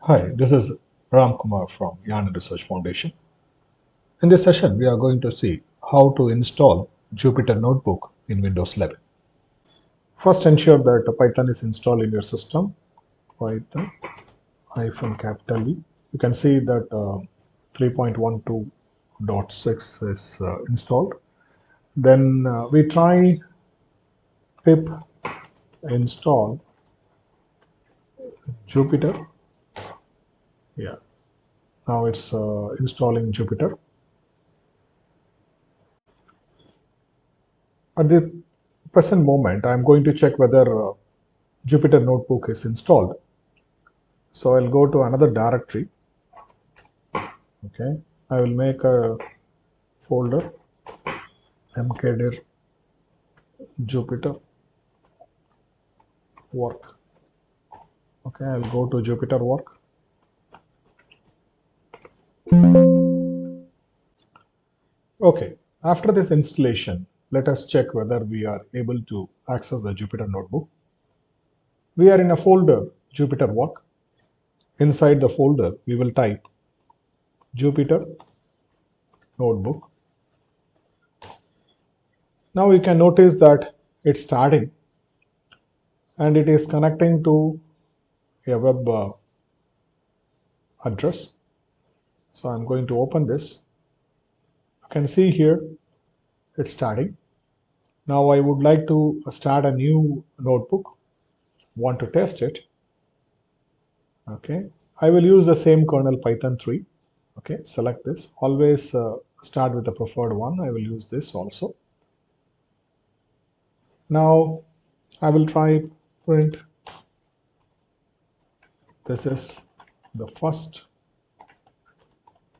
Hi, this is Ram Kumar from Yarn Research Foundation. In this session, we are going to see how to install Jupyter Notebook in Windows 11. First, ensure that Python is installed in your system. Python capital E. You can see that 3.12.6 is installed. Then we try pip install Jupyter. Yeah, now it's installing Jupyter. At the present moment, I'm going to check whether Jupyter Notebook is installed. So I'll go to another directory. Okay, I will make a folder mkdir Jupyter work. Okay, I'll go to Jupyter work. Okay, after this installation, let us check whether we are able to access the Jupyter Notebook. We are in a folder Jupyter work. Inside the folder, we will type Jupyter Notebook. Now you can notice that it's starting and it is connecting to a web address. So I'm going to open this. You can see here it's starting. Now I would like to start a new notebook. Want to test it. Okay. I will use the same kernel Python 3. Okay. Select this. Always start with the preferred one. I will use this also. Now I will try print. This is the first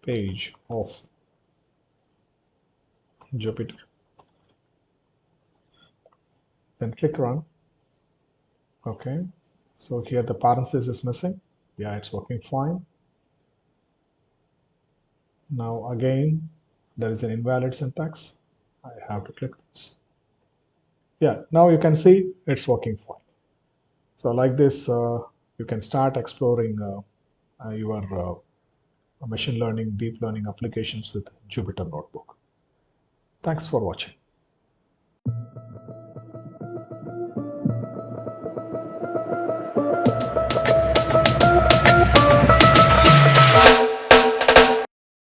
page of Jupyter. Then click run. Okay. So here the parenthesis is missing. Yeah, it's working fine. Now again, there is an invalid syntax. I have to click this. Yeah, now you can see it's working fine. So like this, you can start exploring your machine learning, deep learning applications with Jupyter Notebook. Thanks for watching.